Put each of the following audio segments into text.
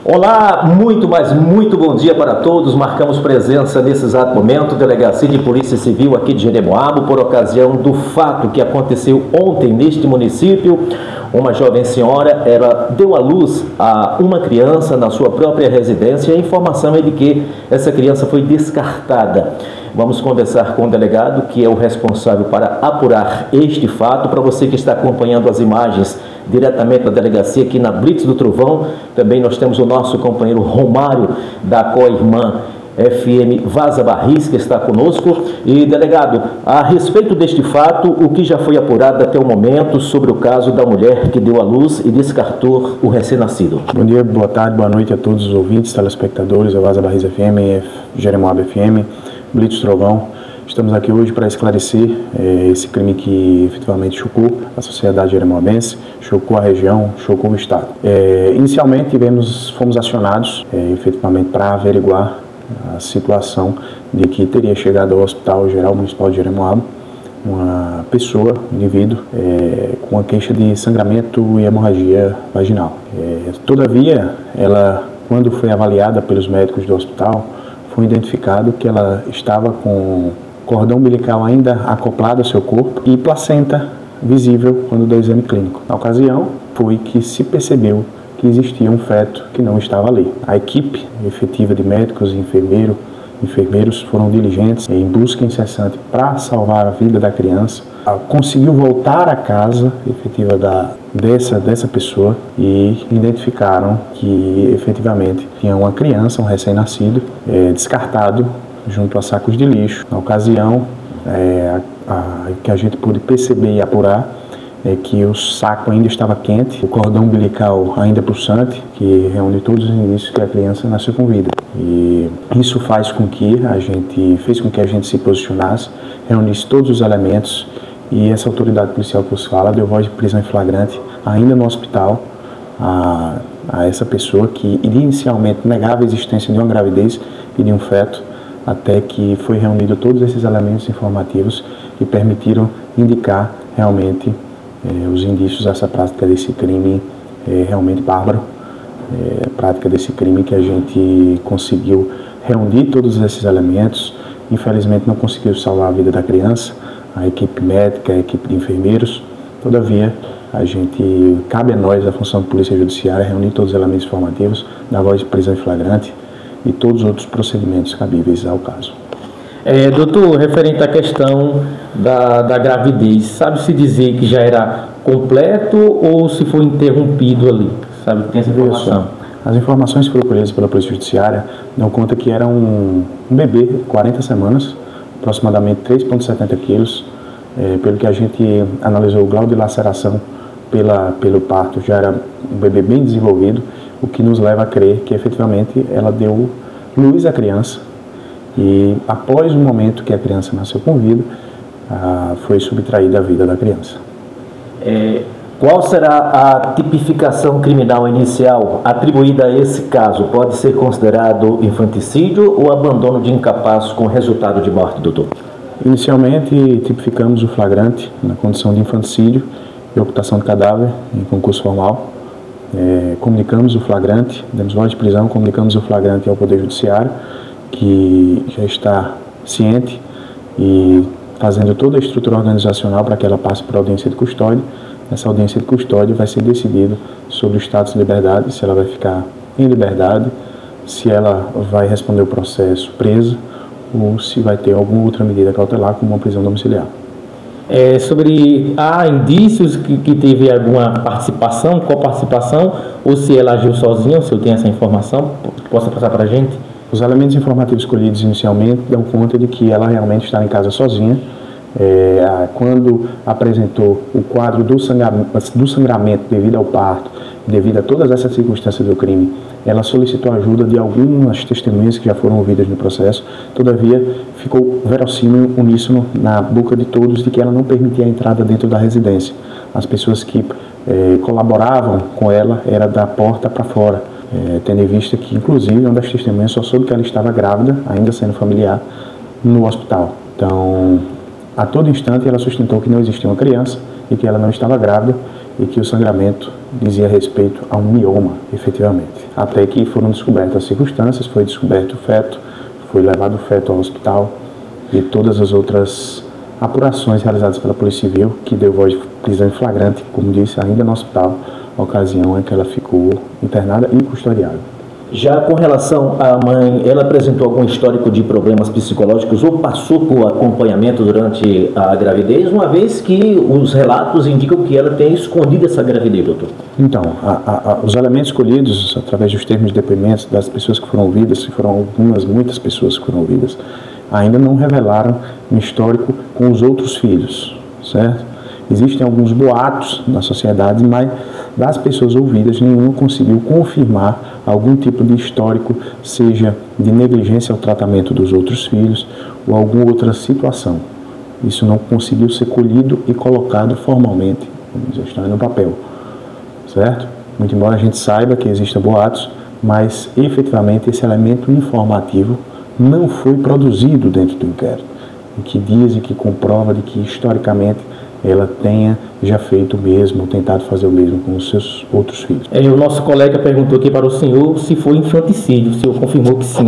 Olá, muito bom dia para todos. Marcamos presença nesse exato momento, Delegacia de Polícia Civil aqui de Jeremoabo, por ocasião do fato que aconteceu ontem neste município. Uma jovem senhora, ela deu à luz a uma criança na sua própria residência. A informação é de que essa criança foi descartada. Vamos conversar com o delegado, que é o responsável para apurar este fato. Para você que está acompanhando as imagens diretamente da delegacia aqui na Blitz do Trovão, também nós temos o nosso companheiro Romário, da Coirmã FM Vaza Barris, que está conosco. E, delegado, a respeito deste fato, o que já foi apurado até o momento sobre o caso da mulher que deu à luz e descartou o recém-nascido? Bom dia, boa tarde, boa noite a todos os ouvintes, telespectadores da Vaza Barris FM, Jeremoabo FM, Blitz do Trovão. Estamos aqui hoje para esclarecer esse crime que efetivamente chocou a sociedade jeremoabense, chocou a região, chocou o estado. Inicialmente fomos acionados efetivamente para averiguar a situação de que teria chegado ao Hospital Geral Municipal de Jeremoabo uma pessoa, um indivíduo, com uma queixa de sangramento e hemorragia vaginal. Todavia, ela, quando foi avaliada pelos médicos do hospital, foi identificado que ela estava com cordão umbilical ainda acoplado ao seu corpo e placenta visível quando deu o exame clínico. Na ocasião, foi que se percebeu que existia um feto que não estava ali. A equipe efetiva de médicos e enfermeiros foram diligentes em busca incessante para salvar a vida da criança. Conseguiu voltar à casa efetiva dessa pessoa e identificaram que efetivamente tinha uma criança, um recém-nascido, descartado junto a sacos de lixo. Na ocasião, que a gente pôde perceber e apurar é que o saco ainda estava quente, o cordão umbilical ainda pulsante, que reúne todos os indícios que a criança nasceu com vida. E isso fez com que a gente se posicionasse, reunisse todos os elementos, e essa autoridade policial que vos fala deu voz de prisão em flagrante ainda no hospital a essa pessoa que inicialmente negava a existência de uma gravidez e de um feto, até que foi reunido todos esses elementos informativos e permitiram indicar realmente os indícios dessa prática desse crime realmente bárbaro, prática desse crime que a gente conseguiu reunir todos esses elementos. Infelizmente não conseguiu salvar a vida da criança, a equipe médica, a equipe de enfermeiros. Todavia, cabe a nós, a função de polícia judiciária, reunir todos os elementos informativos, dar voz de prisão em flagrante e todos os outros procedimentos cabíveis ao caso. Doutor, referente à questão da gravidez, sabe-se dizer que já era completo ou se foi interrompido ali? Sabe, tem essa informação? As informações que foram colhidas pela Polícia Judiciária dão conta que era um bebê de 40 semanas, aproximadamente 3,70 quilos. Pelo que a gente analisou o grau de laceração pelo parto, já era um bebê bem desenvolvido, o que nos leva a crer que efetivamente ela deu luz à criança e após o momento que a criança nasceu com vida, foi subtraída a vida da criança. Qual será a tipificação criminal inicial atribuída a esse caso? Pode ser considerado infanticídio ou abandono de incapaz com resultado de morte, doutor? Inicialmente tipificamos o flagrante na condição de infanticídio e ocultação de cadáver em concurso formal. Comunicamos o flagrante, demos voz de prisão, comunicamos o flagrante ao Poder Judiciário, que já está ciente e fazendo toda a estrutura organizacional para que ela passe para a audiência de custódia. Nessa audiência de custódia vai ser decidido sobre o status de liberdade, se ela vai ficar em liberdade, se ela vai responder o processo presa ou se vai ter alguma outra medida cautelar, como uma prisão domiciliar. Há indícios que teve alguma participação, coparticipação, ou se ela agiu sozinha, ou se eu tenho essa informação, possa passar para a gente? Os elementos informativos colhidos inicialmente dão conta de que ela realmente está em casa sozinha. Quando apresentou o quadro do sangramento devido ao parto, devido a todas essas circunstâncias do crime, ela solicitou a ajuda de algumas testemunhas que já foram ouvidas no processo. Todavia, ficou verossímil, uníssono na boca de todos de que ela não permitia a entrada dentro da residência. As pessoas que colaboravam com ela era da porta para fora, tendo em vista que, inclusive, uma das testemunhas só soube que ela estava grávida, ainda sendo familiar, no hospital. Então, a todo instante, ela sustentou que não existia uma criança e que ela não estava grávida e que o sangramento dizia respeito a um mioma, efetivamente. Até que foram descobertas as circunstâncias, foi descoberto o feto, foi levado o feto ao hospital e todas as outras apurações realizadas pela Polícia Civil, que deu voz de prisão em flagrante, como disse, ainda no hospital, a ocasião em que ela ficou internada e custodiada. Já com relação à mãe, ela apresentou algum histórico de problemas psicológicos ou passou por acompanhamento durante a gravidez, uma vez que os relatos indicam que ela tem escondido essa gravidez, doutor? Então, os elementos escolhidos, através dos termos de depoimentos das pessoas que foram ouvidas, que foram muitas pessoas que foram ouvidas, ainda não revelaram um histórico com os outros filhos, certo? Existem alguns boatos na sociedade, mas das pessoas ouvidas, nenhum conseguiu confirmar algum tipo de histórico, seja de negligência ao tratamento dos outros filhos ou alguma outra situação. Isso não conseguiu ser colhido e colocado formalmente, vamos dizer, está no papel, certo? Muito embora a gente saiba que existem boatos, mas efetivamente esse elemento informativo não foi produzido dentro do inquérito, o que diz e que comprova de que historicamente ela tenha já feito o mesmo, ou tentado fazer o mesmo com os seus outros filhos. O nosso colega perguntou aqui para o senhor se foi infanticídio, o senhor confirmou que sim.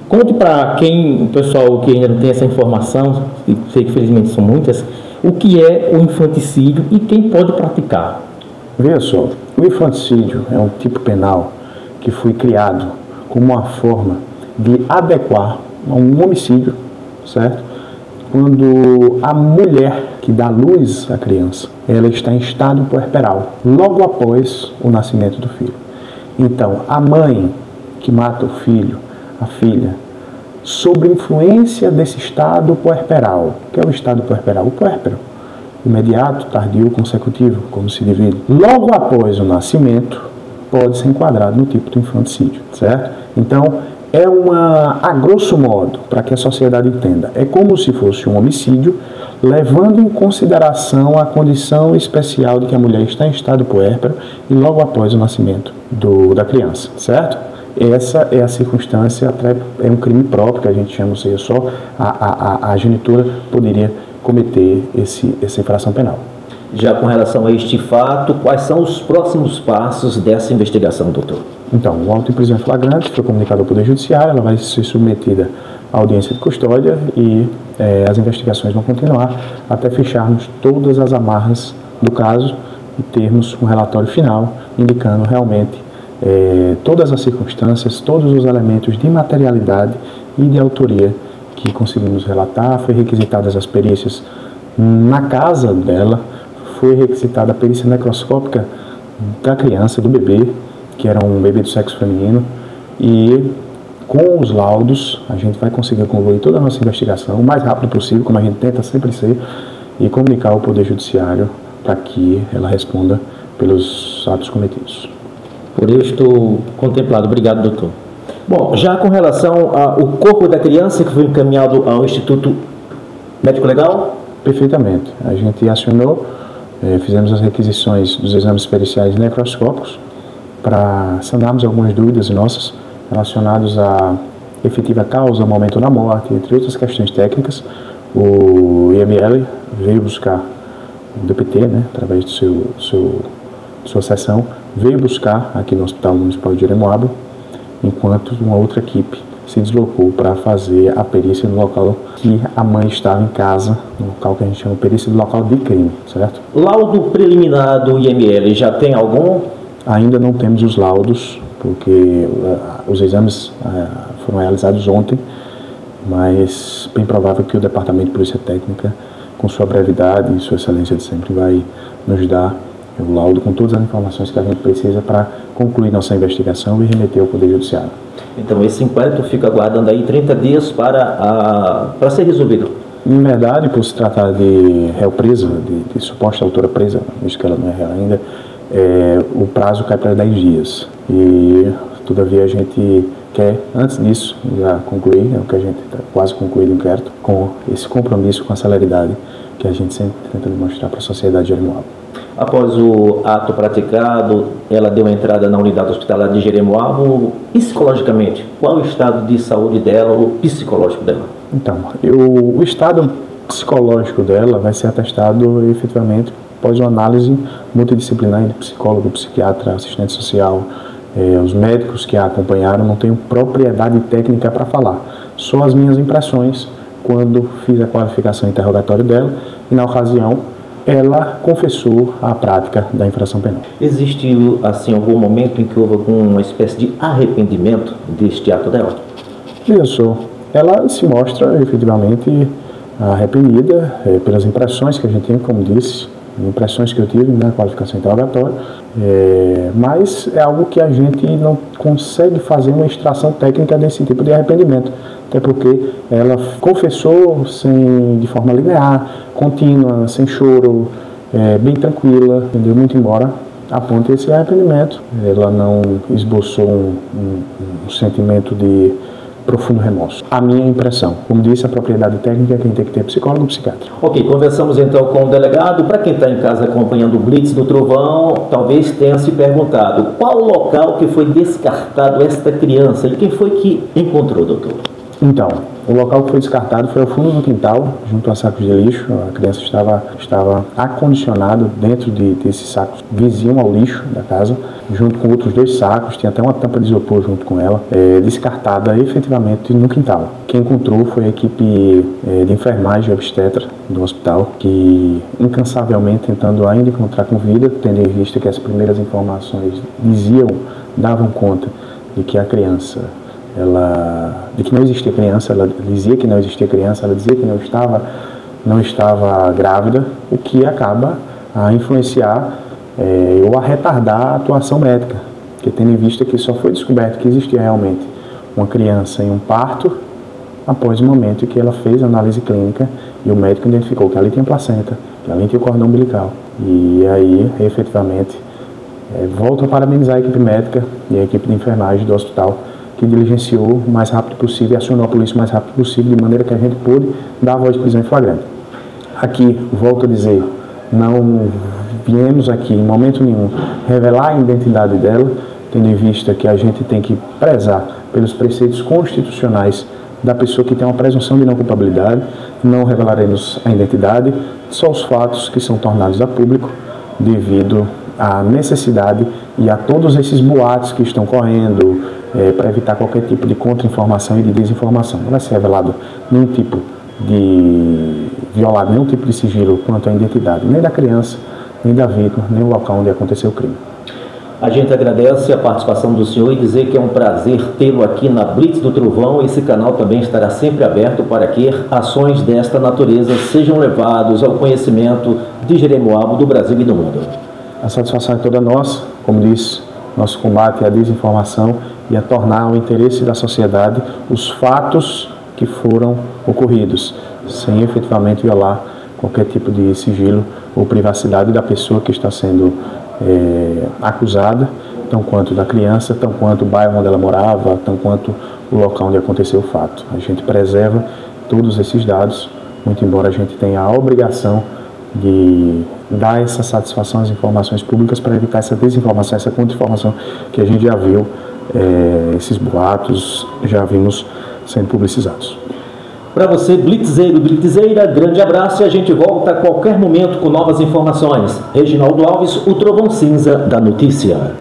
Conte para o pessoal que ainda não tem essa informação, e sei que felizmente são muitas, o que é o infanticídio e quem pode praticar. Veja só, o infanticídio é um tipo penal que foi criado como uma forma de adequar a um homicídio, certo? Quando a mulher que dá luz à criança, ela está em estado puerperal, logo após o nascimento do filho. Então, a mãe que mata o filho, a filha, sob influência desse estado puerperal, que é o estado puerperal, o puérpero, imediato, tardio, consecutivo, como se divide, logo após o nascimento, pode ser enquadrado no tipo de infanticídio, certo? Então, a grosso modo, para que a sociedade entenda, é como se fosse um homicídio, levando em consideração a condição especial de que a mulher está em estado puérpero e logo após o nascimento da criança, certo? Essa é a circunstância, é um crime próprio, que a gente chama, ou seja, só a genitora poderia cometer essa infração penal. Já com relação a este fato, quais são os próximos passos dessa investigação, doutor? Então, o auto em prisão em flagrante foi comunicado ao Poder Judiciário, ela vai ser submetida à audiência de custódia e as investigações vão continuar até fecharmos todas as amarras do caso e termos um relatório final indicando realmente todas as circunstâncias, todos os elementos de materialidade e de autoria que conseguimos relatar. Foi requisitadas as perícias na casa dela, foi requisitada a perícia necroscópica da criança, do bebê, que era um bebê do sexo feminino, e com os laudos a gente vai conseguir concluir toda a nossa investigação o mais rápido possível, como a gente tenta sempre ser, e comunicar ao Poder Judiciário para que ela responda pelos atos cometidos. Por isso estou contemplado. Obrigado, doutor. Bom, já com relação ao corpo da criança que foi encaminhado ao Instituto Médico Legal? Perfeitamente. A gente acionou, fizemos as requisições dos exames periciais necroscópicos para sanarmos algumas dúvidas nossas relacionadas à efetiva causa, ao momento da morte, entre outras questões técnicas. O IML veio buscar, o DPT, né, através de sua seção, veio buscar aqui no Hospital Municipal de Jeremoabo, enquanto uma outra equipe se deslocou para fazer a perícia no local que a mãe estava em casa, no local que a gente chama de perícia do local de crime, certo? Laudo preliminar do IML já tem algum? Ainda não temos os laudos, porque os exames foram realizados ontem, mas bem provável que o Departamento de Polícia Técnica, com sua brevidade e sua excelência de sempre, vai nos dar o laudo com todas as informações que a gente precisa para concluir nossa investigação e remeter ao Poder Judiciário. Então esse inquérito fica aguardando aí 30 dias para ser resolvido? Em verdade, por se tratar de réu presa, de suposta autora presa, visto que ela não é réu ainda, o prazo cai para 10 dias. E, todavia, a gente quer, antes disso, já concluir, o que a gente está quase concluído o inquérito, com esse compromisso com a celeridade que a gente sempre tenta demonstrar para a sociedade de Jeremoabo. Após o ato praticado, ela deu entrada na unidade hospitalar de Jeremoabo. Psicologicamente, qual o estado de saúde dela, ou psicológico dela? Então, o estado psicológico dela vai ser atestado efetivamente após uma análise multidisciplinar de psicólogo, psiquiatra, assistente social, os médicos que a acompanharam, não tenho propriedade técnica para falar, só as minhas impressões quando fiz a qualificação interrogatória dela e, na ocasião, ela confessou a prática da infração penal. Existiu, assim, algum momento em que houve alguma espécie de arrependimento deste ato dela? Isso, ela se mostra efetivamente arrependida pelas impressões que a gente tem, como disse, impressões que eu tive na qualificação interrogatória, mas é algo que a gente não consegue fazer uma extração técnica desse tipo de arrependimento, até porque ela confessou de forma linear, contínua, sem choro, bem tranquila, entendeu? Muito embora aponte esse arrependimento, ela não esboçou um sentimento de profundo remorso. A minha impressão, como disse, a propriedade técnica quem tem que ter psicólogo ou psiquiatra. Ok, conversamos então com o delegado. Para quem está em casa acompanhando o Blitz do Trovão, talvez tenha se perguntado qual o local que foi descartado esta criança e quem foi que encontrou, doutor? Então, o local que foi descartado foi ao fundo do quintal, junto a sacos de lixo. A criança estava acondicionada dentro desses sacos, vizinho ao lixo da casa, junto com outros 2 sacos, tinha até uma tampa de isopor junto com ela, descartada efetivamente no quintal. Quem encontrou foi a equipe de enfermagem obstetra do hospital, que incansavelmente tentando ainda encontrar com vida, tendo em vista que as primeiras informações davam conta de que a criança, de que não existia criança, ela dizia que não existia criança, ela dizia que não estava grávida, o que acaba a influenciar ou a retardar a atuação médica, porque tendo em vista que só foi descoberto que existia realmente uma criança em um parto após o momento em que ela fez a análise clínica e o médico identificou que ali tinha placenta, que ali tinha o cordão umbilical. E aí, efetivamente, volto a parabenizar a equipe médica e a equipe de enfermagem do hospital, que diligenciou o mais rápido possível e acionou a polícia o mais rápido possível, de maneira que a gente pôde dar a voz de prisão em flagrante. Aqui, volto a dizer, não viemos aqui em momento nenhum revelar a identidade dela, tendo em vista que a gente tem que prezar pelos preceitos constitucionais da pessoa que tem uma presunção de não culpabilidade. Não revelaremos a identidade, só os fatos que são tornados a público devido à necessidade e a todos esses boatos que estão correndo, para evitar qualquer tipo de contra-informação e de desinformação. Não vai ser revelado violado nenhum tipo de sigilo quanto à identidade, nem da criança, nem da vítima, nem o local onde aconteceu o crime. A gente agradece a participação do senhor e dizer que é um prazer tê-lo aqui na Blitz do Trovão. Esse canal também estará sempre aberto para que ações desta natureza sejam levadas ao conhecimento de Jeremoabo, do Brasil e do mundo. A satisfação é toda nossa, como disse, nosso combate à desinformação e a tornar o interesse da sociedade os fatos que foram ocorridos, sem efetivamente violar qualquer tipo de sigilo ou privacidade da pessoa que está sendo acusada, tão quanto da criança, tão quanto o bairro onde ela morava, tão quanto o local onde aconteceu o fato. A gente preserva todos esses dados, muito embora a gente tenha a obrigação de dar essa satisfação às informações públicas para evitar essa desinformação, essa contra-informação que a gente já viu, esses boatos já vimos sendo publicizados. Para você, blitzeiro, blitzeira, grande abraço e a gente volta a qualquer momento com novas informações. Reginaldo Alves, o Trovão Cinza da Notícia.